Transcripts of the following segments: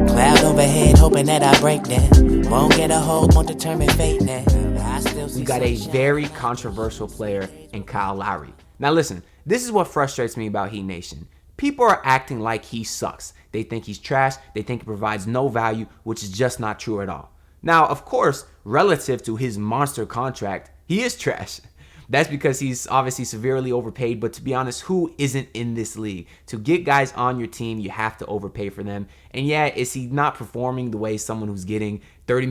Cloud overhead, hoping that I break them. Won't get a hold, won't determine fate now. We got a very controversial player in Kyle Lowry. Now listen, this is what frustrates me about Heat Nation. People are acting like he sucks. They think he's trash. They think he provides no value, which is just not true at all. Now, of course, relative to his monster contract, he is trash. That's because he's obviously severely overpaid, but to be honest, who isn't in this league? To get guys on your team, you have to overpay for them. And yeah, is he not performing the way someone who's getting $30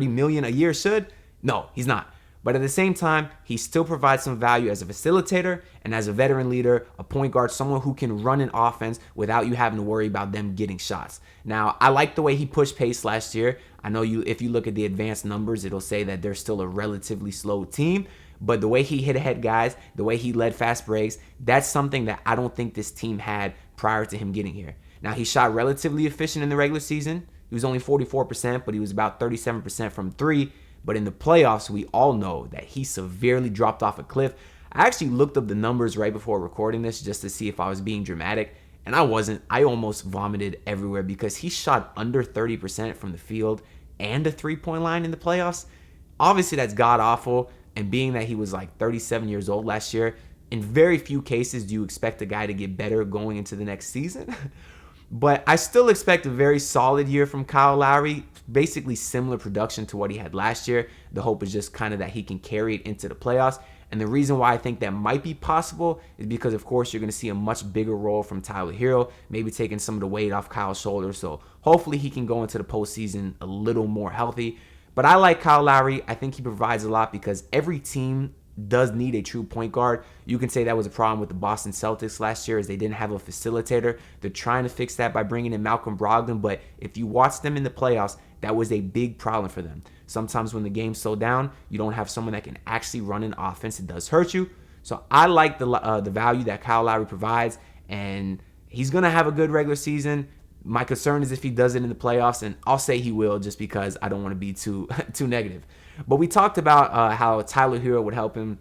million a year should? No, he's not. But at the same time, he still provides some value as a facilitator and as a veteran leader, a point guard, someone who can run an offense without you having to worry about them getting shots. Now, I like the way he pushed pace last year. I know if you look at the advanced numbers, it'll say that they're still a relatively slow team. But the way he hit ahead guys, the way he led fast breaks, that's something that I don't think this team had prior to him getting here. Now, he shot relatively efficient in the regular season. He was only 44%, but he was about 37% from three. But in the playoffs, we all know that he severely dropped off a cliff. I actually looked up the numbers right before recording this just to see if I was being dramatic. And I wasn't. I almost vomited everywhere because he shot under 30% from the field and a three-point line in the playoffs. Obviously, that's god-awful. And being that he was like 37 years old last year, in very few cases do you expect a guy to get better going into the next season. But I still expect a very solid year from Kyle Lowry, basically similar production to what he had last year. The hope is just kind of that he can carry it into the playoffs. And the reason why I think that might be possible is because, of course, you're going to see a much bigger role from Tyler Herro, maybe taking some of the weight off Kyle's shoulders. So hopefully he can go into the postseason a little more healthy. But I like Kyle Lowry. I think he provides a lot because every team does need a true point guard. You can say that was a problem with the Boston Celtics last year as they didn't have a facilitator. They're trying to fix that by bringing in Malcolm Brogdon. But if you watch them in the playoffs, that was a big problem for them. Sometimes when the game's so down, you don't have someone that can actually run an offense. It does hurt you. So I like the value that Kyle Lowry provides, and he's going to have a good regular season. My concern is if he does it in the playoffs, and I'll say he will just because I don't want to be too negative. But we talked about how Tyler Herro would help him.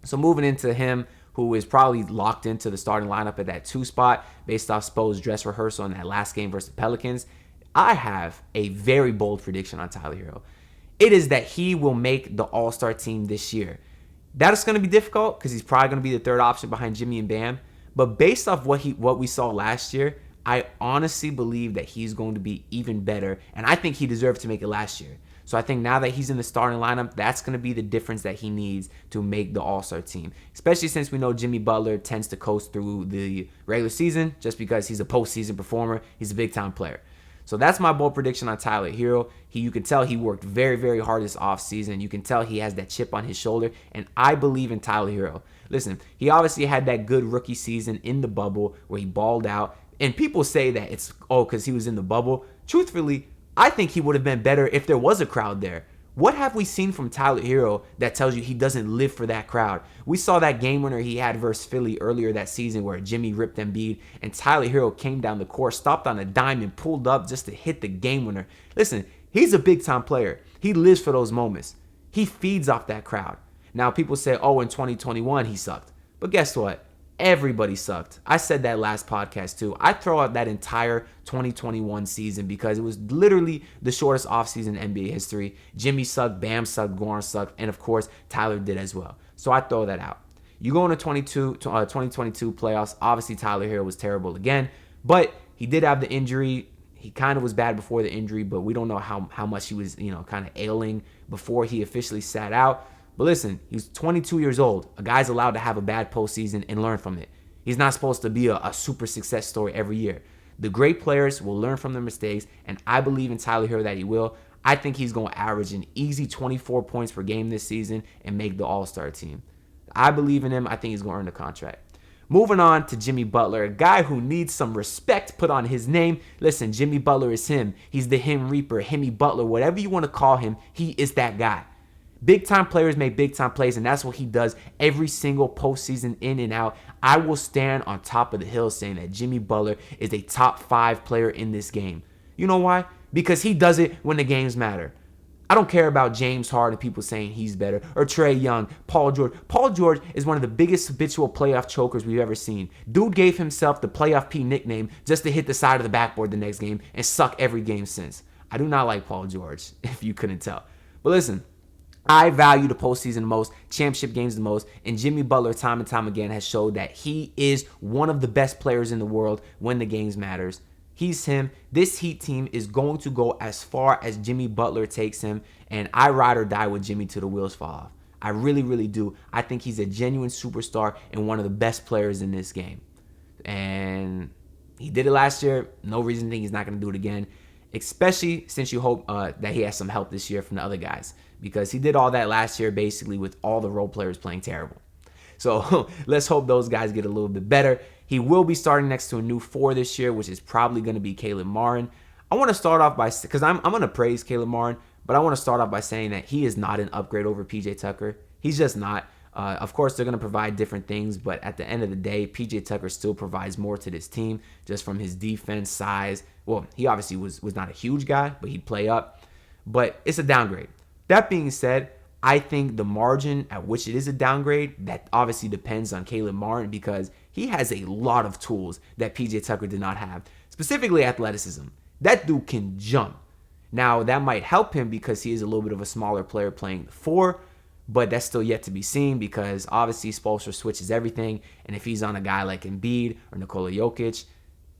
So moving into him, who is probably locked into the starting lineup at that 2 spot based off Spo's dress rehearsal in that last game versus the Pelicans, I have a very bold prediction on Tyler Herro. It is that he will make the All-Star team this year. That is going to be difficult because he's probably going to be the third option behind Jimmy and Bam. But based off what we saw last year, I honestly believe that he's going to be even better, and I think he deserved to make it last year. So I think now that he's in the starting lineup, that's going to be the difference that he needs to make the All-Star team, especially since we know Jimmy Butler tends to coast through the regular season just because he's a postseason performer. He's a big-time player. So that's my bold prediction on Tyler Herro. You can tell he worked very, very hard this offseason. You can tell he has that chip on his shoulder, and I believe in Tyler Herro. Listen, he obviously had that good rookie season in the bubble where he balled out. And people say that it's, because he was in the bubble. Truthfully, I think he would have been better if there was a crowd there. What have we seen from Tyler Herro that tells you he doesn't live for that crowd? We saw that game winner he had versus Philly earlier that season where Jimmy ripped Embiid and Tyler Herro came down the court, stopped on a dime and pulled up just to hit the game winner. Listen, he's a big-time player. He lives for those moments. He feeds off that crowd. Now, people say, in 2021 he sucked. But guess what? Everybody sucked. I said that last podcast too. I throw out that entire 2021 season because it was literally the shortest offseason in NBA history. Jimmy sucked, Bam sucked, Goran sucked, and of course, Tyler did as well. So I throw that out. You go into 2022 playoffs, obviously Tyler Herro was terrible again, but he did have the injury. He kind of was bad before the injury, but we don't know how much he was, kind of ailing before he officially sat out. But listen, he's 22 years old. A guy's allowed to have a bad postseason and learn from it. He's not supposed to be a super success story every year. The great players will learn from their mistakes, and I believe in Tyler Herro that he will. I think he's going to average an easy 24 points per game this season and make the All-Star team. I believe in him. I think he's going to earn the contract. Moving on to Jimmy Butler, a guy who needs some respect put on his name. Listen, Jimmy Butler is him. He's the him reaper, Himmy Butler, whatever you want to call him. He is that guy. Big-time players make big-time plays, and that's what he does every single postseason in and out. I will stand on top of the hill saying that Jimmy Butler is a top 5 player in this game. You know why? Because he does it when the games matter. I don't care about James Harden, people saying he's better, or Trae Young, Paul George. Paul George is one of the biggest habitual playoff chokers we've ever seen. Dude gave himself the playoff P nickname just to hit the side of the backboard the next game and suck every game since. I do not like Paul George, if you couldn't tell. But listen, I value the postseason the most, championship games the most, and Jimmy Butler time and time again has showed that he is one of the best players in the world when the games matters. He's him. This Heat team is going to go as far as Jimmy Butler takes him, and I ride or die with Jimmy till the wheels fall off. I really, really do. I think he's a genuine superstar and one of the best players in this game. And he did it last year. No reason to think he's not going to do it again, especially since you hope that he has some help this year from the other guys, because he did all that last year basically with all the role players playing terrible. So let's hope those guys get a little bit better. He will be starting next to a new 4 this year, which is probably going to be Caleb Martin. I want to start off by, because I'm going to praise Caleb Martin, but I want to start off by saying that he is not an upgrade over PJ Tucker. He's just not. Of course, they're going to provide different things, but at the end of the day, PJ Tucker still provides more to this team just from his defense, size. Well, he obviously was not a huge guy, but he'd play up. But it's a downgrade. That being said, I think the margin at which it is a downgrade, that obviously depends on Caleb Martin, because he has a lot of tools that PJ Tucker did not have, specifically athleticism. That dude can jump. Now, that might help him because he is a little bit of a smaller player playing the 4, but that's still yet to be seen because obviously Spoelstra switches everything, and if he's on a guy like Embiid or Nikola Jovic,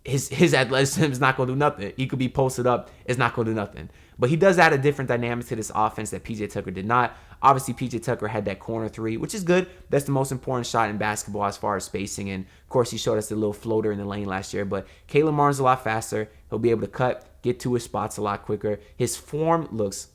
his athleticism is not going to do nothing. He could be posted up. It's not going to do nothing. But he does add a different dynamic to this offense that PJ Tucker did not. Obviously, PJ Tucker had that corner 3, which is good. That's the most important shot in basketball as far as spacing. And, of course, he showed us the little floater in the lane last year. But Caleb Martin's a lot faster. He'll be able to cut, get to his spots a lot quicker. His form looks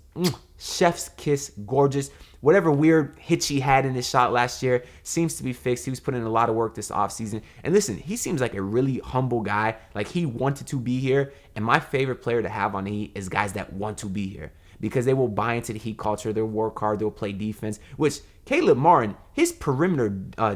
chef's kiss, gorgeous. Whatever weird hitch he had in his shot last year seems to be fixed. He was putting in a lot of work this offseason. And listen, he seems like a really humble guy. Like, he wanted to be here. And my favorite player to have on the Heat is guys that want to be here, because they will buy into the Heat culture. They'll work hard. They'll play defense, which Caleb Martin, his perimeter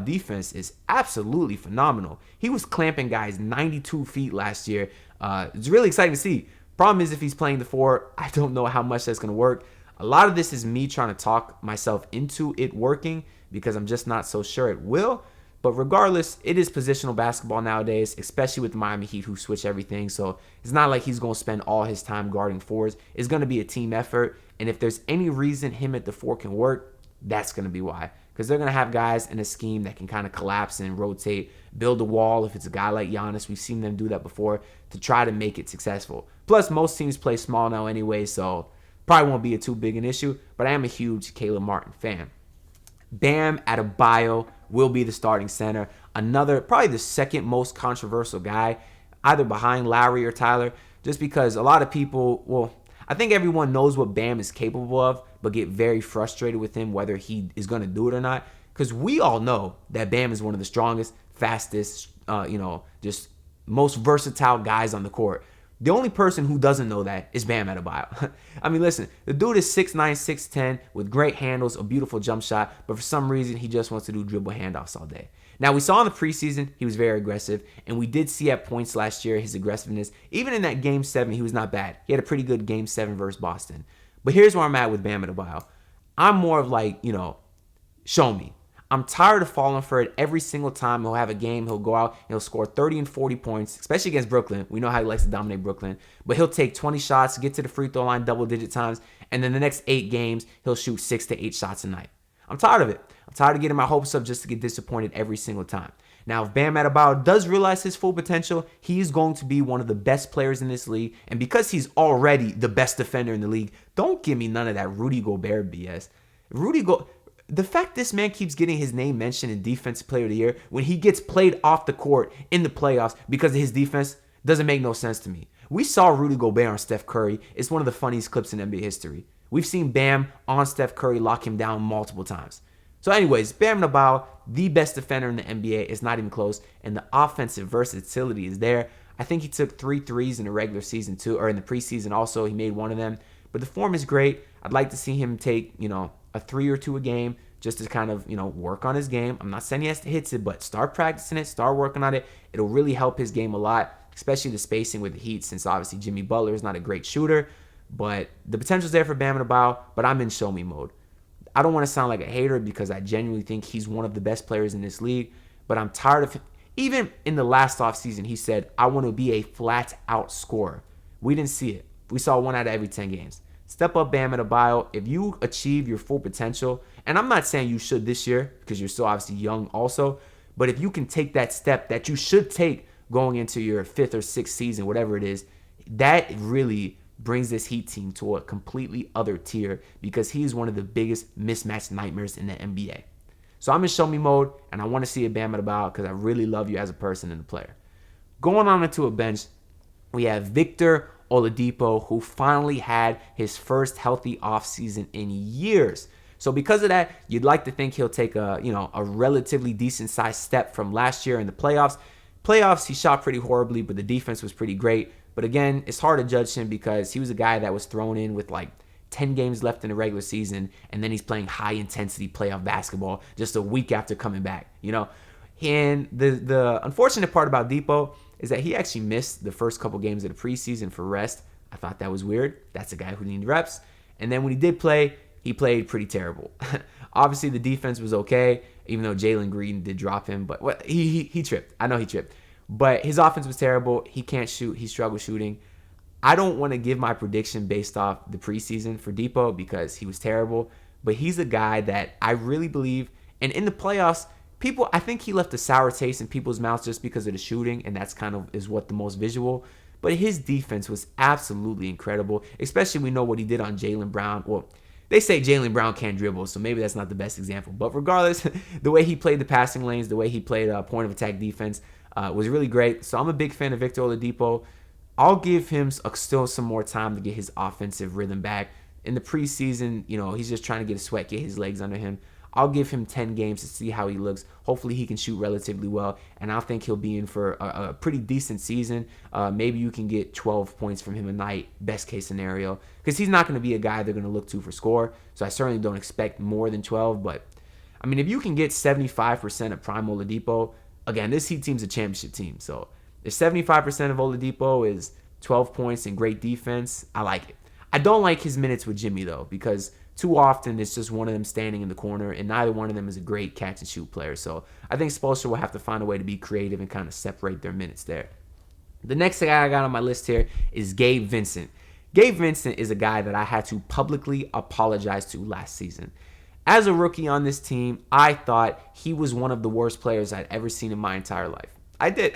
defense is absolutely phenomenal. He was clamping guys 92 feet last year. It's really exciting to see. Problem is, if he's playing the 4, I don't know how much that's going to work. A lot of this is me trying to talk myself into it working because I'm just not so sure it will. But regardless, it is positional basketball nowadays, especially with the Miami Heat who switch everything. So it's not like he's going to spend all his time guarding 4s. It's going to be a team effort. And if there's any reason him at the 4 can work, that's going to be why. Because they're going to have guys in a scheme that can kind of collapse and rotate, build a wall. If it's a guy like Giannis, we've seen them do that before to try to make it successful. Plus, most teams play small now anyway, so probably won't be too big an issue. But I am a huge Caleb Martin fan. Bam Adebayo will be the starting center. Another, probably the second most controversial guy, either behind Lowry or Tyler, just because a lot of people, well, I think everyone knows what Bam is capable of, but get very frustrated with him, whether he is going to do it or not. Because we all know that Bam is one of the strongest, fastest, just most versatile guys on the court. The only person who doesn't know that is Bam Adebayo. I mean, listen, the dude is 6'9", 6'10", with great handles, a beautiful jump shot, but for some reason, he just wants to do dribble handoffs all day. Now, we saw in the preseason, he was very aggressive, and we did see at points last year his aggressiveness. Even in that Game 7, he was not bad. He had a pretty good Game 7 versus Boston. But here's where I'm at with Bam Adebayo. I'm more of like, show me. I'm tired of falling for it every single time he'll have a game. He'll go out and he'll score 30 and 40 points, especially against Brooklyn. We know how he likes to dominate Brooklyn. But he'll take 20 shots, get to the free throw line double-digit times, and then the next 8 games, he'll shoot 6 to 8 shots a night. I'm tired of it. I'm tired of getting my hopes up just to get disappointed every single time. Now, if Bam Adebayo does realize his full potential, he's going to be one of the best players in this league. And because he's already the best defender in the league, don't give me none of that Rudy Gobert BS. The fact this man keeps getting his name mentioned in Defensive Player of the Year when he gets played off the court in the playoffs because of his defense doesn't make no sense to me. We saw Rudy Gobert on Steph Curry. It's one of the funniest clips in NBA history. We've seen Bam on Steph Curry lock him down multiple times. So anyways, Bam Adebayo, the best defender in the NBA, is not even close, and the offensive versatility is there. I think he took 3 threes in the regular season too, or in the preseason also. He made one of them. But the form is great. I'd like to see him take, a 3 or 2 a game just to kind of, work on his game. I'm not saying he has to hit it, but start practicing it, start working on it. It'll really help his game a lot, especially the spacing with the Heat, since obviously Jimmy Butler is not a great shooter. But the potential's there for Bam Adebayo, but I'm in show me mode. I don't want to sound like a hater because I genuinely think he's one of the best players in this league, but I'm tired of him. Even in the last offseason, he said, I want to be a flat-out scorer. We didn't see it. We saw 1 out of every 10 games. Step up Bam Adebayo. If you achieve your full potential, and I'm not saying you should this year because you're still obviously young also, but if you can take that step that you should take going into your 5th or 6th season, whatever it is, that really brings this Heat team to a completely other tier because he is one of the biggest mismatch nightmares in the NBA. So I'm in show me mode, and I want to see a Bam Adebayo because I really love you as a person and a player. Going on into a bench, we have Victor Oladipo, who finally had his first healthy offseason in years. So because of that, you'd like to think he'll take a relatively decent sized step from last year in the playoffs. Playoffs, he shot pretty horribly, but the defense was pretty great. But again, it's hard to judge him because he was a guy that was thrown in with like 10 games left in the regular season, and then he's playing high-intensity playoff basketball just a week after coming back, And the unfortunate part about Depot is that he actually missed the first couple games of the preseason for rest. I thought that was weird. That's a guy who needed reps. And then when he did play, he played pretty terrible. Obviously, the defense was okay, even though Jalen Green did drop him. But he tripped. I know he tripped. But his offense was terrible. He can't shoot. He struggled shooting. I don't want to give my prediction based off the preseason for Depot because he was terrible. But he's a guy that I really believe. And in the playoffs, I think he left a sour taste in people's mouths just because of the shooting. And that's kind of is what the most visual. But his defense was absolutely incredible. Especially we know what he did on Jaylen Brown. Well, they say Jaylen Brown can't dribble, so maybe that's not the best example. But regardless, the way he played the passing lanes, the way he played point of attack defense was really great. So I'm a big fan of Victor Oladipo. I'll give him still some more time to get his offensive rhythm back. In the preseason, he's just trying to get a sweat, get his legs under him. I'll give him 10 games to see how he looks. Hopefully he can shoot relatively well, and I think he'll be in for a pretty decent season. Maybe you can get 12 points from him a night, best case scenario, because he's not going to be a guy they're going to look to for score, so I certainly don't expect more than 12, but I mean, if you can get 75% of prime Oladipo, again, this Heat team's a championship team, so if 75% of Oladipo is 12 points and great defense, I like it. I don't like his minutes with Jimmy, though, because too often it's just one of them standing in the corner, and neither one of them is a great catch-and-shoot player. So I think Spoelstra will have to find a way to be creative and kind of separate their minutes there. The next guy I got on my list here is Gabe Vincent. Gabe Vincent is a guy that I had to publicly apologize to last season. As a rookie on this team, I thought he was one of the worst players I'd ever seen in my entire life. I did.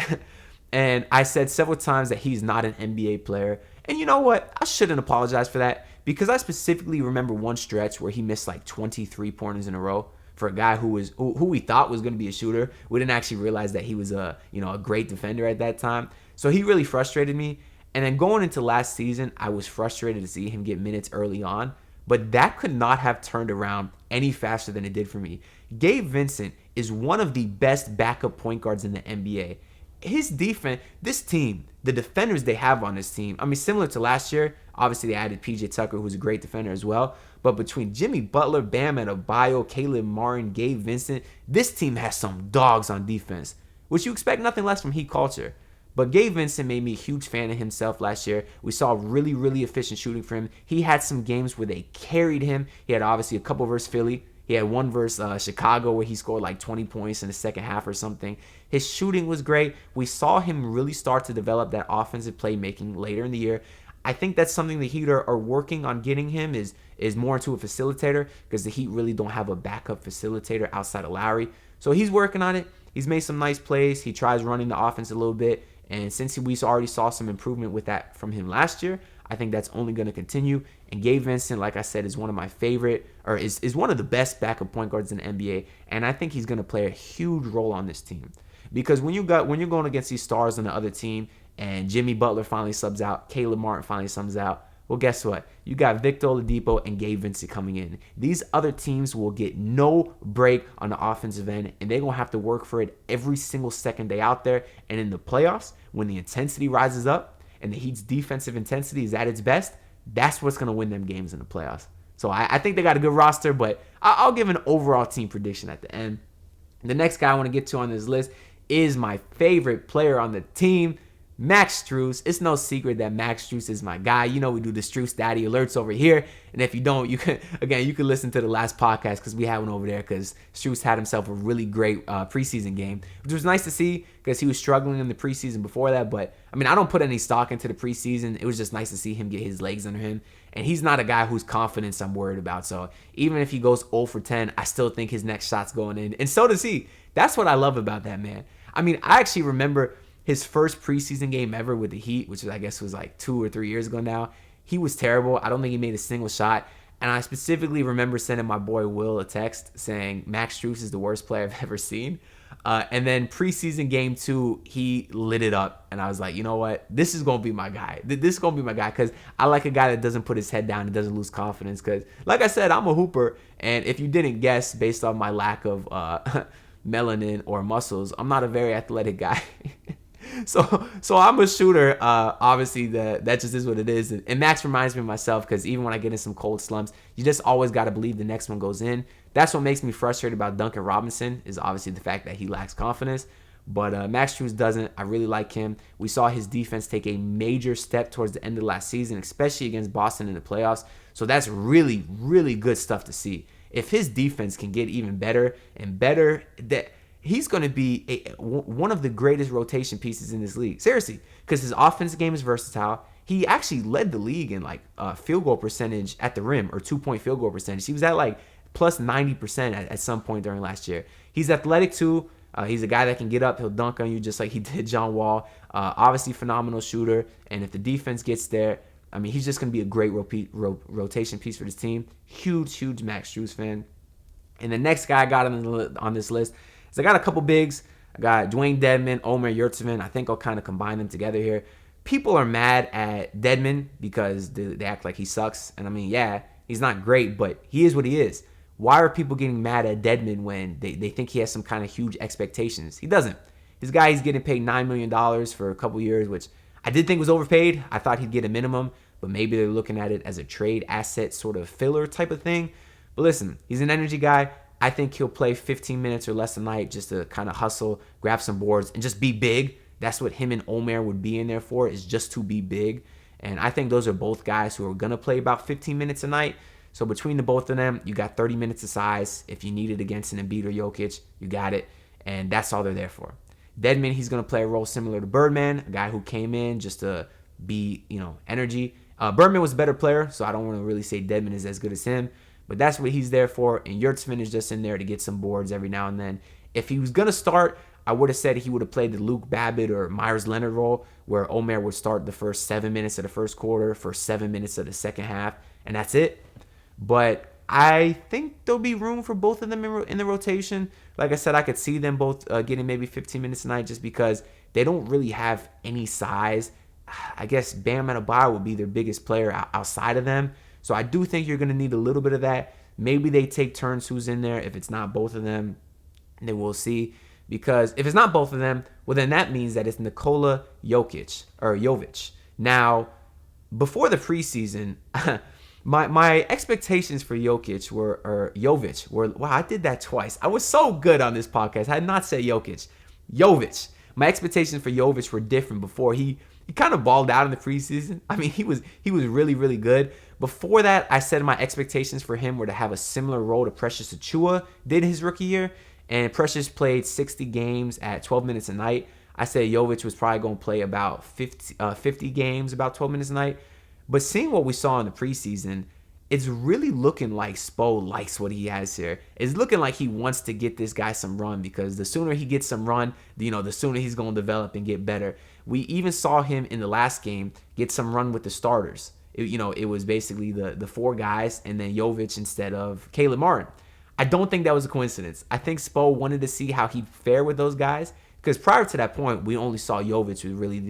And I said several times that he's not an NBA player. And you know what? I shouldn't apologize for that because I specifically remember one stretch where he missed like 23 pointers in a row for a guy who we thought was going to be a shooter. We didn't actually realize that he was a great defender at that time. So he really frustrated me. And then going into last season, I was frustrated to see him get minutes early on. But that could not have turned around any faster than it did for me. Gabe Vincent is one of the best backup point guards in the NBA. His defense, this team, the defenders they have on this team, I mean, similar to last year, obviously they added PJ Tucker, who's a great defender as well. But between Jimmy Butler, Bam Adebayo, Caleb Martin, Gabe Vincent, this team has some dogs on defense, which you expect nothing less from Heat culture. But Gabe Vincent made me a huge fan of himself last year. We saw really, really efficient shooting from him. He had some games where they carried him. He had obviously a couple versus Philly. He had one versus Chicago where he scored like 20 points in the second half or something. His shooting was great. We saw him really start to develop that offensive playmaking later in the year. I think that's something the Heat are working on getting him is more into a facilitator because the Heat really don't have a backup facilitator outside of Lowry. So he's working on it. He's made some nice plays. He tries running the offense a little bit. And since we already saw some improvement with that from him last year, I think that's only going to continue. And Gabe Vincent, like I said, is one of my favorite, or is one of the best backup point guards in the NBA. And I think he's going to play a huge role on this team. Because when you're going against these stars on the other team, and Jimmy Butler finally subs out, Caleb Martin finally subs out, well, guess what? You got Victor Oladipo and Gabe Vincent coming in. These other teams will get no break on the offensive end, and they're going to have to work for it every single second day out there. And in the playoffs, when the intensity rises up and the Heat's defensive intensity is at its best, that's what's going to win them games in the playoffs. So I think they got a good roster, but I'll give an overall team prediction at the end. The next guy I want to get to on this list is my favorite player on the team, Max Strus. It's no secret that Max Strus is my guy. You know, we do the Strus Daddy alerts over here. And if you don't, you can listen to the last podcast because we had one over there because Strus had himself a really great preseason game, which was nice to see because he was struggling in the preseason before that. But, I mean, I don't put any stock into the preseason. It was just nice to see him get his legs under him. And he's not a guy whose confidence I'm worried about. So even if he goes 0 for 10, I still think his next shot's going in. And so does he. That's what I love about that man. I mean, I actually remember his first preseason game ever with the Heat, which I guess was like 2 or 3 years ago now. He was terrible. I don't think he made a single shot. And I specifically remember sending my boy Will a text saying Max Strus is the worst player I've ever seen. And then preseason game 2, he lit it up. And I was like, you know what? This is going to be my guy. This is going to be my guy because I like a guy that doesn't put his head down and doesn't lose confidence. Because, like I said, I'm a hooper. And if you didn't guess based on my lack of melanin or muscles, I'm not a very athletic guy. So I'm a shooter. Obviously, that just is what it is. And Max reminds me of myself because even when I get in some cold slumps, you just always got to believe the next one goes in. That's what makes me frustrated about Duncan Robinson is obviously the fact that he lacks confidence. But Max Strus doesn't. I really like him. We saw his defense take a major step towards the end of last season, especially against Boston in the playoffs. So that's really, really good stuff to see. If his defense can get even better and better, that he's going to be one of the greatest rotation pieces in this league. Seriously, because his offensive game is versatile. He actually led the league in like field goal percentage at the rim or 2-point field goal percentage. He was at like plus 90% at some point during last year. He's athletic too. He's a guy that can get up. He'll dunk on you just like he did John Wall. Obviously, phenomenal shooter. And if the defense gets there, I mean, he's just going to be a great rotation piece for this team. Huge Max Strus fan. And the next guy I got on this list is I got a couple bigs. I got Dewayne Dedmon, Omer Yurtseven. I think I'll kind of combine them together here. People are mad at Dedmon because they act like he sucks. And I mean, yeah, he's not great, but he is what he is. Why are people getting mad at Dedmon when they think he has some kind of huge expectations? He doesn't. This guy, he's getting paid $9 million for a couple years, which I did think was overpaid. I thought he'd get a minimum, but maybe they're looking at it as a trade asset sort of filler type of thing. But listen, he's an energy guy. I think he'll play 15 minutes or less a night just to kind of hustle, grab some boards, and just be big. That's what him and Omer would be in there for, is just to be big. And I think those are both guys who are going to play about 15 minutes a night. So between the both of them, you got 30 minutes of size. If you need it against an Embiid or Jokic, you got it. And that's all they're there for. Dedmon, he's going to play a role similar to Birdman, a guy who came in just to be, energy. Birdman was a better player, so I don't want to really say Dedmon is as good as him. But that's what he's there for. And Yurtseven is just in there to get some boards every now and then. If he was going to start, I would have said he would have played the Luke Babbitt or Myers Leonard role, where Omer would start the first 7 minutes of the first quarter, first 7 minutes of the second half, and that's it. But I think there'll be room for both of them in the rotation. Like I said, I could see them both getting maybe 15 minutes a night just because they don't really have any size. I guess Bam Adebayo would be their biggest player outside of them. So I do think you're going to need a little bit of that. Maybe they take turns who's in there. If it's not both of them, then we'll see. Because if it's not both of them, well, then that means that it's Nikola Jovic. Now, before the preseason, my expectations for Jovic were, wow, I did that twice. I was so good on this podcast. I had not said Jovic. My expectations for Jovic were different before. He kind of balled out in the preseason. I mean, he was really, really good. Before that, I said my expectations for him were to have a similar role to Precious Achiuwa did his rookie year. And Precious played 60 games at 12 minutes a night. I said Jovic was probably going to play about 50 games, about 12 minutes a night. But seeing what we saw in the preseason, it's really looking like Spo likes what he has here. It's looking like he wants to get this guy some run because the sooner he gets some run, the sooner he's going to develop and get better. We even saw him in the last game get some run with the starters. It was basically the four guys and then Jovic instead of Caleb Martin. I don't think that was a coincidence. I think Spo wanted to see how he'd fare with those guys because prior to that point, we only saw Jovic with really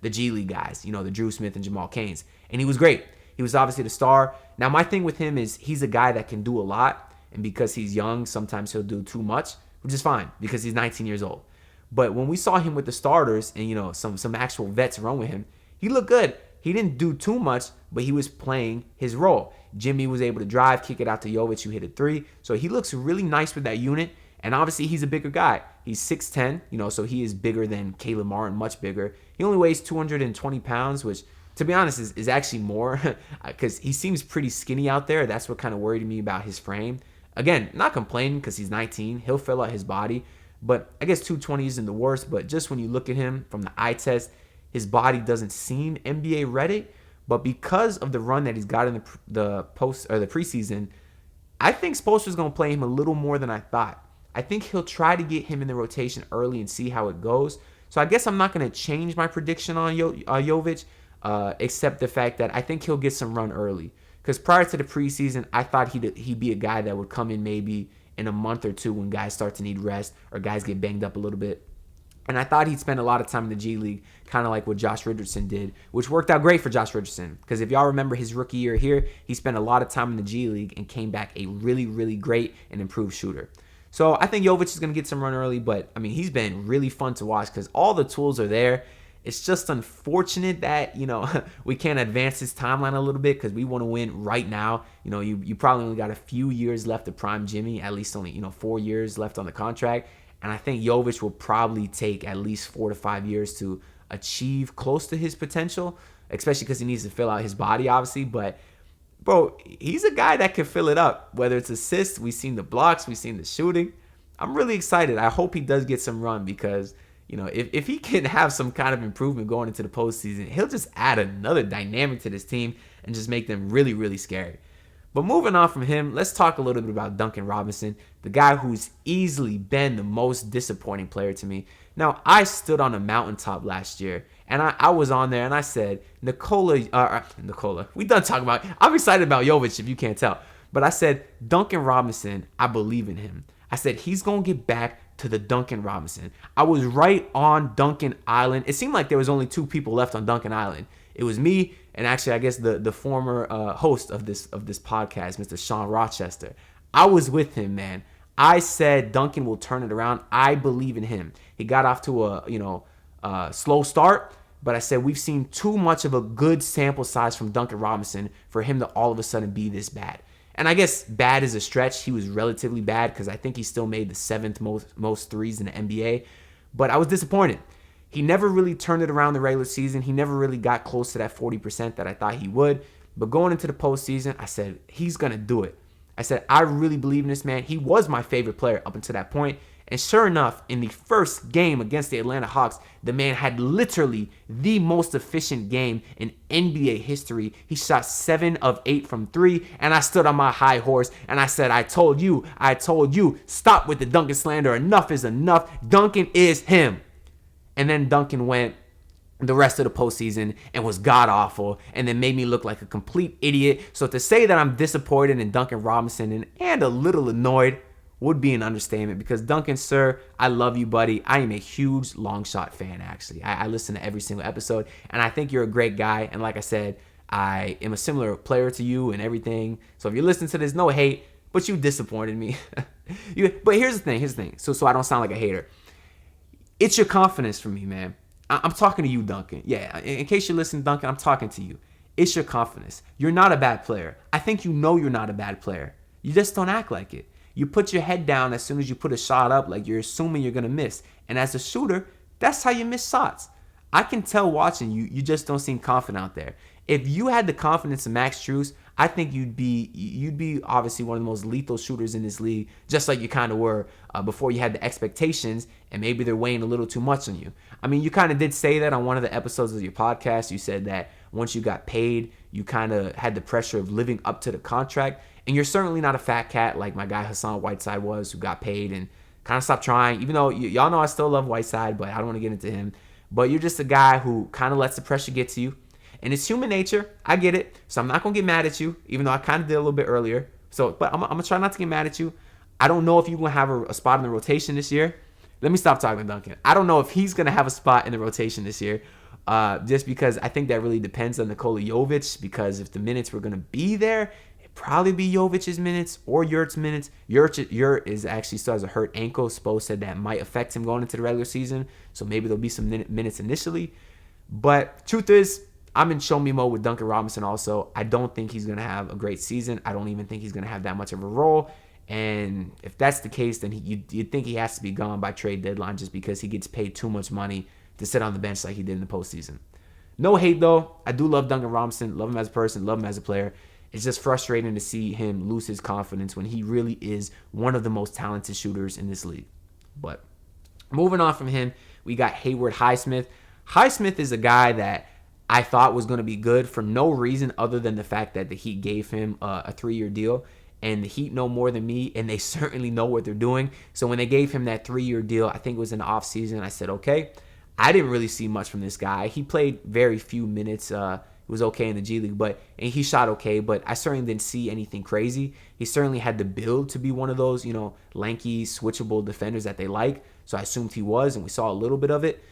the G League guys, the Drew Smith and Jamal Cains. And he was great. He was obviously the star. Now, my thing with him is he's a guy that can do a lot. And because he's young, sometimes he'll do too much, which is fine because he's 19 years old. But when we saw him with the starters and, some actual vets run with him, he looked good. He didn't do too much, but he was playing his role. Jimmy was able to drive, kick it out to Jovic, who hit a three. So he looks really nice with that unit. And obviously, he's a bigger guy. He's 6'10", so he is bigger than Caleb Martin, much bigger. He only weighs 220 pounds, which, to be honest, is actually more because he seems pretty skinny out there. That's what kind of worried me about his frame. Again, not complaining because he's 19. He'll fill out his body. But I guess 220 isn't the worst. But just when you look at him from the eye test, his body doesn't seem NBA ready. But because of the run that he's got in the preseason, I think Spoelstra's going to play him a little more than I thought. I think he'll try to get him in the rotation early and see how it goes. So I guess I'm not going to change my prediction on Jovic, except the fact that I think he'll get some run early. Because prior to the preseason, I thought he'd be a guy that would come in maybe in a month or two when guys start to need rest or guys get banged up a little bit. And I thought he'd spend a lot of time in the G League, kind of like what Josh Richardson did, which worked out great for Josh Richardson. Because if y'all remember his rookie year here, he spent a lot of time in the G League and came back a really, really great and improved shooter. So I think Jovic is going to get some run early, but I mean, he's been really fun to watch because all the tools are there. It's just unfortunate that, we can't advance his timeline a little bit because we want to win right now. You probably only got a few years left to prime Jimmy, at least only, 4 years left on the contract. And I think Jovic will probably take at least 4 to 5 years to achieve close to his potential, especially because he needs to fill out his body, obviously. But, bro, he's a guy that can fill it up, whether it's assists. We've seen the blocks. We've seen the shooting. I'm really excited. I hope he does get some run because, if he can have some kind of improvement going into the postseason, he'll just add another dynamic to this team and just make them really, really scary. But moving on from him, let's talk a little bit about Duncan Robinson, the guy who's easily been the most disappointing player to me. Now, I stood on a mountaintop last year, and I was on there, and I said, Nikola, we done talking about, I'm excited about Jovic if you can't tell. But I said, Duncan Robinson, I believe in him. I said, he's going to get back to the Duncan Robinson. I was right on Duncan Island. It seemed like there was only 2 people left on Duncan Island. It was me and actually, I guess, the former host of this podcast, Mr. Sean Rochester. I was with him, man. I said Duncan will turn it around. I believe in him. He got off to a slow start, but I said we've seen too much of a good sample size from Duncan Robinson for him to all of a sudden be this bad. And I guess bad is a stretch. He was relatively bad because I think he still made the 7th most threes in the NBA. But I was disappointed. He never really turned it around the regular season. He never really got close to that 40% that I thought he would. But going into the postseason, I said, he's going to do it. I said, I really believe in this man. He was my favorite player up until that point. And sure enough, in the first game against the Atlanta Hawks, the man had literally the most efficient game in NBA history. He shot 7 of 8 from 3, and I stood on my high horse, and I said, I told you, stop with the Duncan slander. Enough is enough. Duncan is him. And then Duncan went the rest of the postseason and was god-awful and then made me look like a complete idiot. So to say that I'm disappointed in Duncan Robinson and a little annoyed would be an understatement because Duncan, sir, I love you, buddy. I am a huge long shot fan, actually. I listen to every single episode, and I think you're a great guy. And like I said, I am a similar player to you and everything. So if you're listening to this, no hate, but you disappointed me. But here's the thing. So I don't sound like a hater. It's your confidence for me, man. I'm talking to you, Duncan. Yeah, in case you're listening, Duncan, I'm talking to you. It's your confidence. You're not a bad player. I think you know you're not a bad player. You just don't act like it. You put your head down as soon as you put a shot up like you're assuming you're going to miss. And as a shooter, that's how you miss shots. I can tell watching you, you just don't seem confident out there. If you had the confidence of Max Strus, I think you'd be obviously one of the most lethal shooters in this league, just like you kind of were before you had the expectations, and maybe they're weighing a little too much on you. I mean, you kind of did say that on one of the episodes of your podcast. You said that once you got paid, you kind of had the pressure of living up to the contract, and you're certainly not a fat cat like my guy Hassan Whiteside was, who got paid and kind of stopped trying, even though y'all know I still love Whiteside, but I don't want to get into him. But you're just a guy who kind of lets the pressure get to you. And it's human nature. I get it. So I'm not going to get mad at you, even though I kind of did a little bit earlier. But I'm going to try not to get mad at you. I don't know if you're going to have a spot in the rotation this year. Let me stop talking to Duncan. I don't know if he's going to have a spot in the rotation this year, just because I think that really depends on Nikola Jovic, because if the minutes were going to be there, it'd probably be Jovic's minutes or Yurt's minutes. Yurt is actually still has a hurt ankle. Spo said that might affect him going into the regular season, so maybe there'll be some minutes initially. But truth is, I'm in show me mode with Duncan Robinson also. I don't think he's going to have a great season. I don't even think he's going to have that much of a role. And if that's the case, then you'd think he has to be gone by trade deadline just because he gets paid too much money to sit on the bench like he did in the postseason. No hate, though. I do love Duncan Robinson. Love him as a person. Love him as a player. It's just frustrating to see him lose his confidence when he really is one of the most talented shooters in this league. But moving on from him, we got Haywood Highsmith. Highsmith is a guy that I thought was going to be good for no reason other than the fact that the Heat gave him a 3-year deal. And the Heat know more than me, and they certainly know what they're doing. So when they gave him that 3-year deal, I think it was in the offseason, I said, okay. I didn't really see much from this guy. He played very few minutes. It was okay in the G League, and he shot okay, but I certainly didn't see anything crazy. He certainly had the build to be one of those, lanky, switchable defenders that they like. So I assumed he was, and we saw a little bit of it.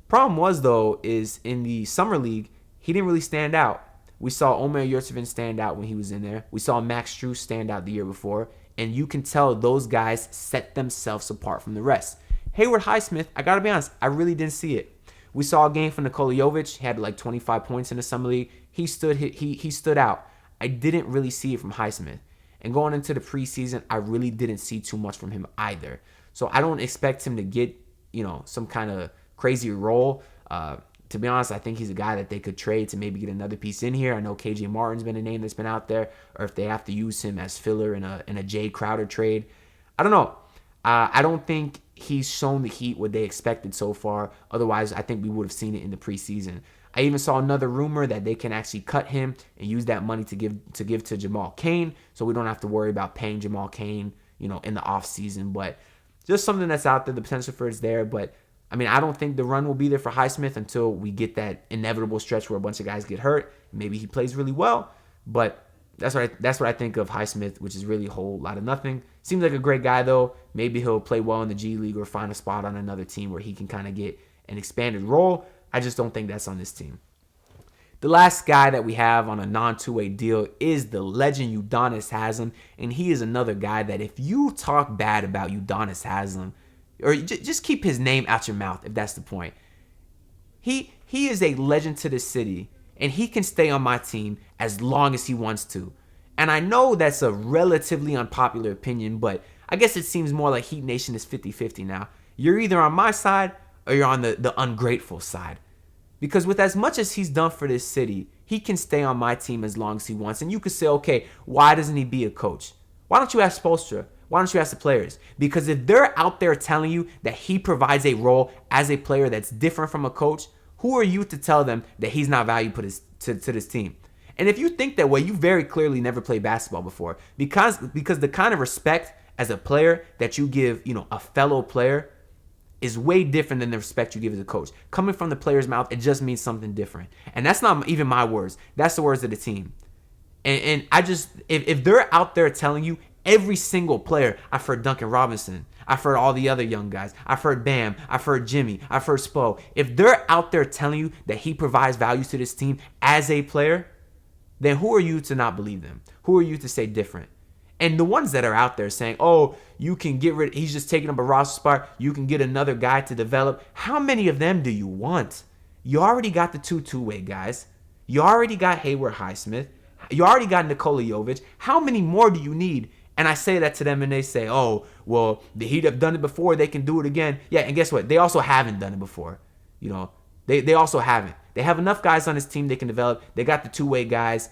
Problem was, though, is in the Summer League, he didn't really stand out. We saw Omer Yurtseven stand out when he was in there. We saw Max Strus stand out the year before. And you can tell those guys set themselves apart from the rest. Haywood Highsmith, I got to be honest, I really didn't see it. We saw a game from Nikola Jovic. He had like 25 points in the Summer League. He stood out. I didn't really see it from Highsmith. And going into the preseason, I really didn't see too much from him either. So I don't expect him to get, some kind of crazy role. To be honest, I think he's a guy that they could trade to maybe get another piece in here. I know KJ Martin's been a name that's been out there, or if they have to use him as filler in a Jay Crowder trade. I don't know. I don't think he's shown the Heat what they expected so far. Otherwise, I think we would have seen it in the preseason. I even saw another rumor that they can actually cut him and use that money to give to Jamal Cain, so we don't have to worry about paying Jamal Cain, in the offseason. But just something that's out there. The potential for it's there, but I don't think the run will be there for Highsmith until we get that inevitable stretch where a bunch of guys get hurt. Maybe he plays really well, but that's what I think of Highsmith, which is really a whole lot of nothing. Seems like a great guy, though. Maybe he'll play well in the G League or find a spot on another team where he can kind of get an expanded role. I just don't think that's on this team. The last guy that we have on a non-2-way deal is the legend Udonis Haslem, and he is another guy that if you talk bad about Udonis Haslem, or just keep his name out your mouth if that's the point. He is a legend to the city, and he can stay on my team as long as he wants to. And I know that's a relatively unpopular opinion, but I guess it seems more like Heat Nation is 50-50 now. You're either on my side or you're on the ungrateful side. Because with as much as he's done for this city, he can stay on my team as long as he wants. And you could say, okay, why doesn't he be a coach? Why don't you ask Spoelstra? Why don't you ask the players? Because if they're out there telling you that he provides a role as a player that's different from a coach, who are you to tell them that he's not valuable to this team? And if you think that way, you very clearly never played basketball before. Because the kind of respect as a player that you give, a fellow player is way different than the respect you give as a coach. Coming from the player's mouth, it just means something different. And that's not even my words. That's the words of the team. And I just, if they're out there telling you, every single player, I've heard Duncan Robinson, I've heard all the other young guys, I've heard Bam, I've heard Jimmy, I've heard Spo. If they're out there telling you that he provides value to this team as a player, then who are you to not believe them? Who are you to say different? And the ones that are out there saying, oh, you can get rid, he's just taking up a roster spot, you can get another guy to develop. How many of them do you want? You already got the two-way guys. You already got Haywood Highsmith. You already got Nikola Jovic. How many more do you need? And I say that to them and they say, oh, well, the Heat have done it before. They can do it again. Yeah, and guess what? They also haven't done it before. They also haven't. They have enough guys on this team they can develop. They got the two-way guys.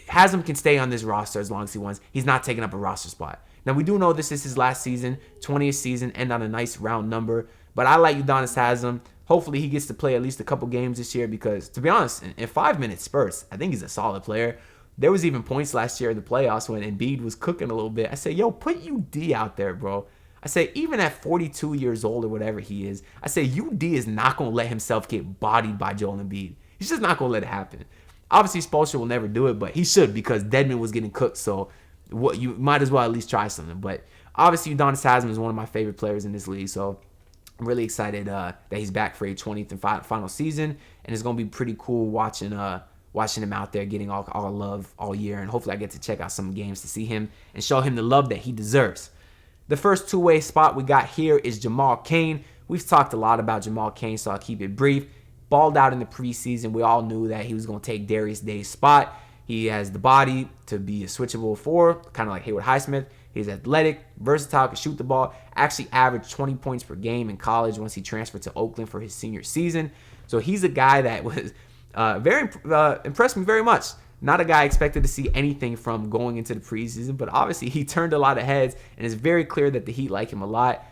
Haslem can stay on this roster as long as he wants. He's not taking up a roster spot. Now, we do know this is his last season, 20th season, end on a nice round number. But I like Udonis Haslem. Hopefully, he gets to play at least a couple games this year because, to be honest, in 5-minute spurts, I think he's a solid player. There was even points last year in the playoffs when Embiid was cooking a little bit. I said, yo, put UD out there, bro. I say, even at 42 years old or whatever he is, I say UD is not going to let himself get bodied by Joel Embiid. He's just not going to let it happen. Obviously, Spoelstra will never do it, but he should because Dedmon was getting cooked, so you might as well at least try something. But obviously, Udonis Haslem is one of my favorite players in this league, so I'm really excited that he's back for a 20th and final season, and it's going to be pretty cool watching him out there getting all love all year, and hopefully I get to check out some games to see him and show him the love that he deserves. The first two-way spot we got here is Jamal Cain. We've talked a lot about Jamal Cain, so I'll keep it brief. Balled out in the preseason. We all knew that he was going to take Darius Day's spot. He has the body to be a switchable four, kind of like Haywood Highsmith. He's athletic, versatile, can shoot the ball. Actually averaged 20 points per game in college once he transferred to Oakland for his senior season. So he's a guy that was impressed me very much. Not a guy I expected to see anything from going into the preseason, but obviously he turned a lot of heads, and it's very clear that the Heat like him a lot.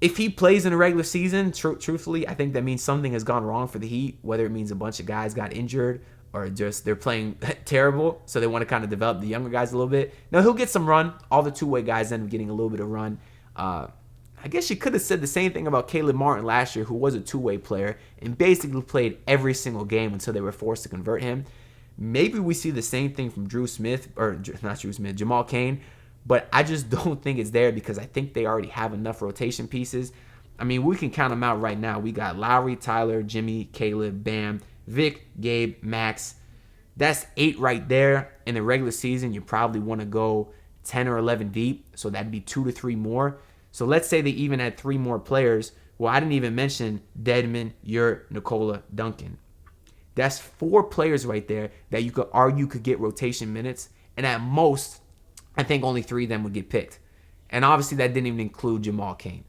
If he plays in the regular season, truthfully, I think that means something has gone wrong for the Heat, whether it means a bunch of guys got injured or just they're playing terrible, so they want to kind of develop the younger guys a little bit. Now, he'll get some run. All the two-way guys end up getting a little bit of run. I guess you could have said the same thing about Caleb Martin last year, who was a two-way player and basically played every single game until they were forced to convert him. Maybe we see the same thing from Jamal Cain, but I just don't think it's there because I think they already have enough rotation pieces. I mean, we can count them out right now. We got Lowry, Tyler, Jimmy, Caleb, Bam, Vic, Gabe, Max. That's 8 right there. In the regular season, you probably want to go 10 or 11 deep, so that'd be 2 to 3 more. So let's say they even had 3 more players. Well, I didn't even mention Dedmon, Yurt, Nikola, Duncan. That's 4 players right there that you could argue could get rotation minutes, and at most, I think only 3 of them would get picked. And obviously, that didn't even include Jamal Cain.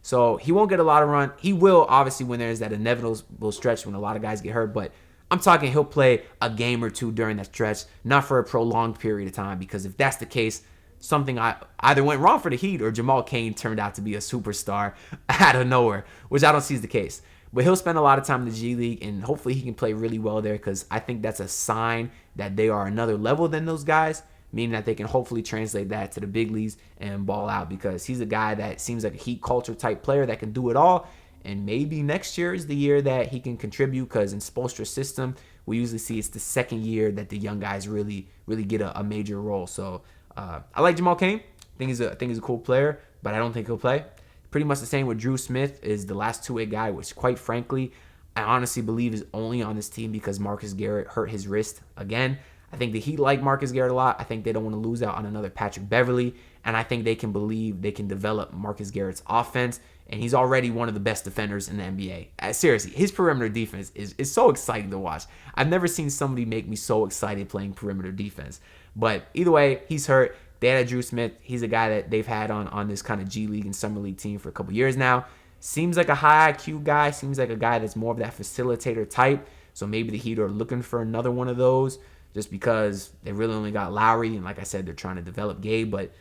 So he won't get a lot of run. He will, obviously, when there's that inevitable stretch when a lot of guys get hurt. But I'm talking he'll play a game or 2 during that stretch, not for a prolonged period of time. Because if that's the case, something either went wrong for the Heat or Jamal Cain turned out to be a superstar out of nowhere, which I don't see is the case. But he'll spend a lot of time in the G League, and hopefully he can play really well there because I think that's a sign that they are another level than those guys, meaning that they can hopefully translate that to the big leagues and ball out because he's a guy that seems like a Heat culture type player that can do it all. And maybe next year is the year that he can contribute because in Spoelstra's system, we usually see it's the second year that the young guys really get a major role. So I like Jamal Cain. I think he's a cool player, but I don't think he'll play. Pretty much the same with Drew Smith is the last two-way guy, which quite frankly, I honestly believe is only on this team because Marcus Garrett hurt his wrist again. I think the Heat like Marcus Garrett a lot. I think they don't want to lose out on another Patrick Beverley, and I think they can believe they can develop Marcus Garrett's offense, and he's already one of the best defenders in the NBA. Seriously, his perimeter defense is so exciting to watch. I've never seen somebody make me so excited playing perimeter defense. But either way, he's hurt. They had Drew Smith. He's a guy that they've had on this kind of G League and Summer League team for a couple years now. Seems like a high IQ guy. Seems like a guy that's more of that facilitator type. So maybe the Heat are looking for another one of those just because they really only got Lowry. And like I said, they're trying to develop Gabe. But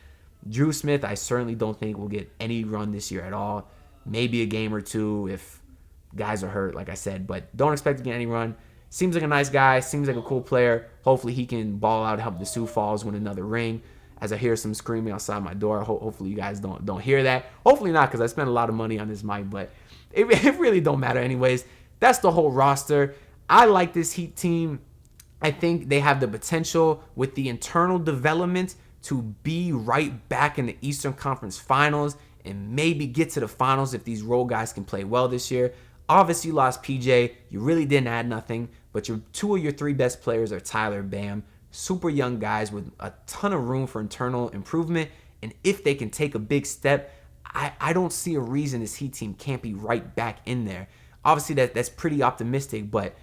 Drew Smith, I certainly don't think will get any run this year at all. Maybe a game or 2 if guys are hurt, like I said. But don't expect to get any run. Seems like a nice guy. Seems like a cool player. Hopefully he can ball out and help the Sioux Falls win another ring. As I hear some screaming outside my door, hopefully you guys don't hear that. Hopefully not, because I spent a lot of money on this mic, but it really don't matter anyways. That's the whole roster. I like this Heat team. I think they have the potential with the internal development to be right back in the Eastern Conference Finals and maybe get to the finals if these role guys can play well this year. Obviously, you lost PJ. You really didn't add nothing, but 2 of your 3 best players are Tyler, Bam. Super young guys with a ton of room for internal improvement. And if they can take a big step, I don't see a reason this Heat team can't be right back in there. Obviously, that's pretty optimistic, but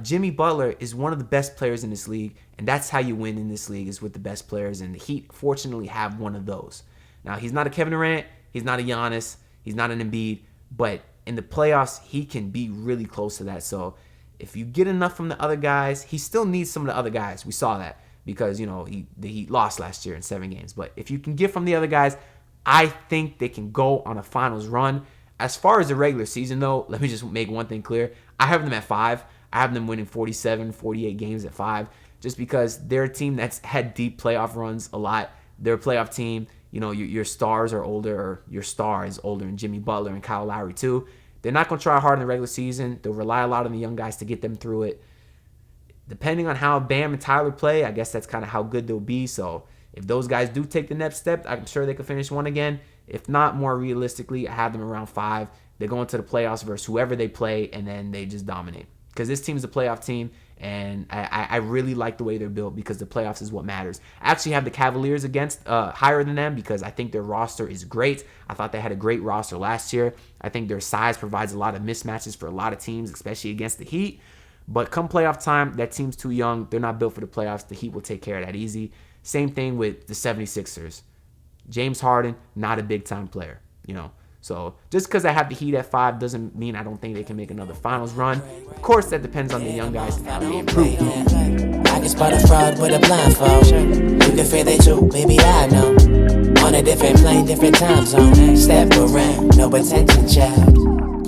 Jimmy Butler is one of the best players in this league, and that's how you win in this league is with the best players, and the Heat fortunately have one of those. Now, he's not a Kevin Durant, he's not a Giannis, he's not an Embiid, but in the playoffs, he can be really close to that. So if you get enough from the other guys, he still needs some of the other guys. We saw that because, the Heat lost last year in 7 games. But if you can get from the other guys, I think they can go on a finals run. As far as the regular season, though, let me just make one thing clear. I have them at 5. I have them winning 47, 48 games at 5 just because they're a team that's had deep playoff runs a lot. They're a playoff team. Your stars are older, or your star is older, and Jimmy Butler and Kyle Lowry too. They're not going to try hard in the regular season. They'll rely a lot on the young guys to get them through it. Depending on how Bam and Tyler play, I guess that's kind of how good they'll be. So if those guys do take the next step, I'm sure they could finish 1 again. If not, more realistically, I have them around 5. They go into the playoffs versus whoever they play, and then they just dominate. Because this team's a playoff team, and I really like the way they're built because the playoffs is what matters. I actually have the Cavaliers higher than them because I think their roster is great. I thought they had a great roster last year. I think their size provides a lot of mismatches for a lot of teams, especially against the Heat. But come playoff time, that team's too young. They're not built for the playoffs. The Heat will take care of that easy. Same thing with the 76ers. James Harden, not a big-time player, you know. So just because I have the Heat at 5 doesn't mean I don't think they can make another finals run. Of course, that depends on the young guys and how they improve. I can spot a fraud with a blindfold. You can feel it too, baby, I know. On a different plane, different time zone. Step around, no attention, child.